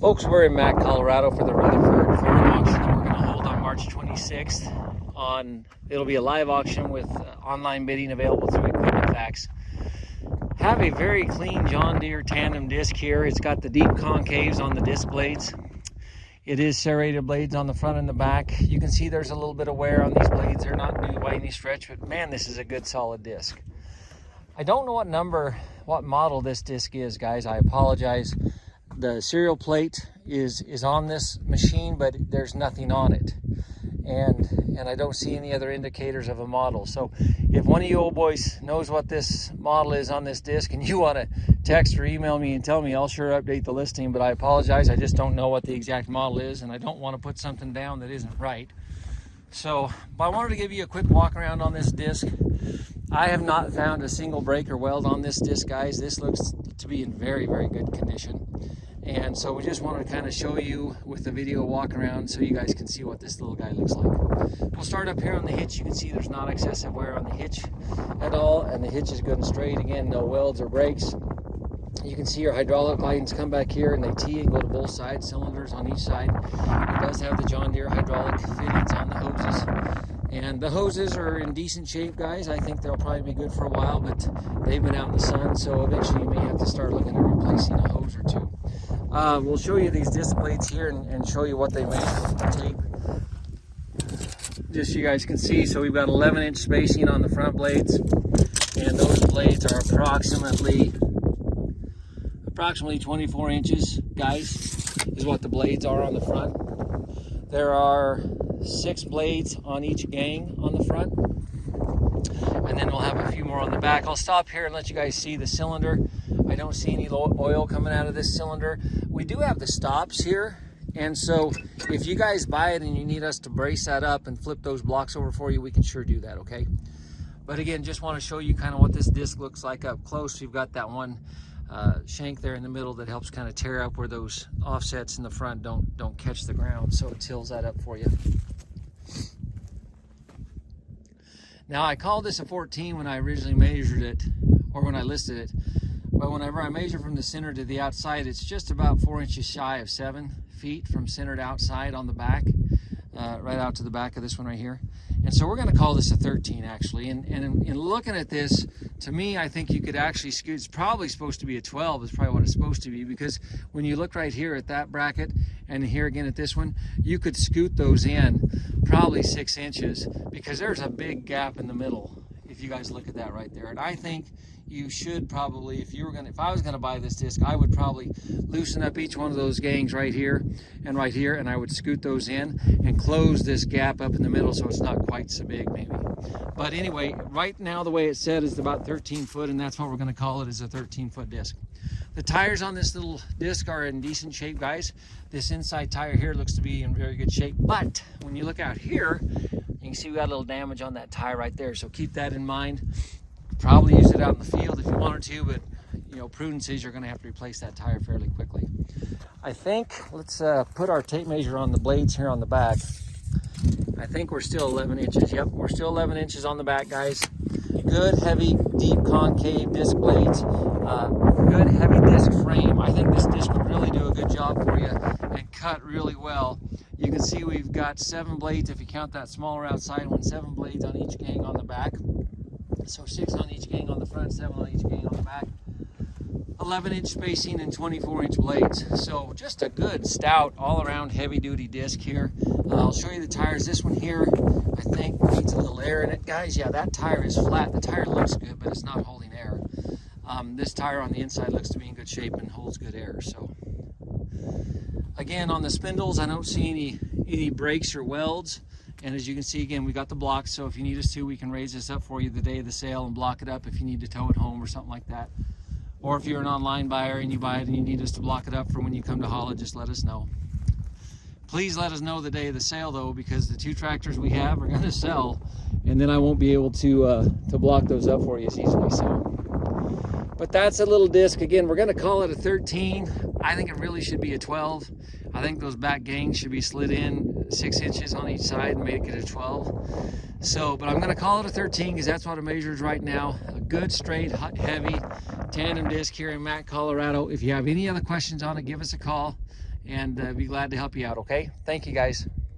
Folks, we're in Mack, Colorado for the Rutherford Farm auction that we're going to hold on March 26th. It'll be a live auction with online bidding available through Equipment Facts. Have a very clean John Deere tandem disc here. It's got the deep concaves on the disc blades. It is serrated blades on the front and the back. You can see there's a little bit of wear on these blades. They're not new by any stretch, but man, this is a good solid disc. I don't know what model this disc is, guys. I apologize. The serial plate is on this machine, but there's nothing on it. And I don't see any other indicators of a model. So if one of you old boys knows what this model is on this disc and you want to text or email me and tell me, I'll sure update the listing, but I apologize. I just don't know what the exact model is, and I don't want to put something down that isn't right. So, but I wanted to give you a quick walk around on this disc. I have not found a single break or weld on this disc, guys. This looks to be in very, very good condition. And so we just wanted to kind of show you with the video walk around so you guys can see what this little guy looks like. We'll start up here on the hitch. You can see there's not excessive wear on the hitch at all, and the hitch is good and straight. Again, no welds or breaks. You can see your hydraulic lines come back here and they tee and go to both sides, cylinders on each side. It does have the John Deere hydraulic fittings on the hoses. And the hoses are in decent shape, guys. I think they'll probably be good for a while, but they've been out in the sun, so eventually you may have to start looking at replacing a hose or two. We'll show you these disc blades here and show you what they make with the tape. Just so you guys can see, so we've got 11-inch spacing on the front blades, and those blades are approximately 24 inches, guys, is what the blades are on the front. There are 6 blades on each gang on the front, and then we'll have a few more on the back. I'll stop here and let you guys see the cylinder. I don't see any oil coming out of this cylinder. We do have the stops here, and so if you guys buy it and you need us to brace that up and flip those blocks over for you, we can sure do that, okay? But again, just want to show you kind of what this disc looks like up close. You've got that one shank there in the middle that helps kind of tear up where those offsets in the front don't catch the ground, so it tills that up for you. Now, I called this a 14 when I originally measured it, or when I listed it, but whenever I measure from the center to the outside, it's just about 4 inches shy of 7 feet from center to outside on the back, right out to the back of this one right here. And so we're going to call this a 13, actually. And in looking at this, to me, I think you could actually scoot. It's probably supposed to be a 12, is probably what it's supposed to be, because when you look right here at that bracket and here again at this one, you could scoot those in probably 6 inches, because there's a big gap in the middle if you guys look at that right there. And I think you should probably, if I was gonna buy this disc, I would probably loosen up each one of those gangs right here, and I would scoot those in and close this gap up in the middle so it's not quite so big, maybe. But anyway, right now the way it's set is about 13 foot, and that's what we're gonna call it, is a 13-foot disc. The tires on this little disc are in decent shape, guys. This inside tire here looks to be in very good shape, but when you look out here, you can see we got a little damage on that tire right there, so keep that in mind. Probably use it out in the field if you wanted to, but you know, prudence is you're going to have to replace that tire fairly quickly. I think, let's put our tape measure on the blades here on the back. I think we're still 11 inches. Yep, we're still 11 inches on the back, guys. Good, heavy, deep concave disc blades. Good, heavy disc frame. I think this disc would really do a good job for you and cut really well. You can see we've got 7 blades, if you count that smaller outside one, 7 blades on each gang on the back. So 6 on each gang on the front, 7 on each gang on the back. 11-inch spacing and 24-inch blades. So just a good, stout, all-around heavy-duty disc here. I'll show you the tires. This one here, I think, needs a little air in it. Guys, yeah, that tire is flat. The tire looks good, but it's not holding air. This tire on the inside looks to be in good shape and holds good air. So again, on the spindles, I don't see any breaks or welds. And as you can see, again, we got the blocks, so if you need us to, we can raise this up for you the day of the sale and block it up if you need to tow it home or something like that. Or if you're an online buyer and you buy it and you need us to block it up for when you come to haul it, just let us know. Please let us know the day of the sale, though, because the 2 tractors we have are going to sell, and then I won't be able to block those up for you as easily. So, but that's a little disc. Again, we're going to call it a 13. I think it really should be a 12. I think those back gangs should be slid in 6 inches on each side and make it a 12. So, but I'm going to call it a 13 because that's what it measures right now. A good, straight, heavy tandem disc here in Mack, Colorado. If you have any other questions on it, give us a call. and be glad to help you out, okay? Thank you, guys.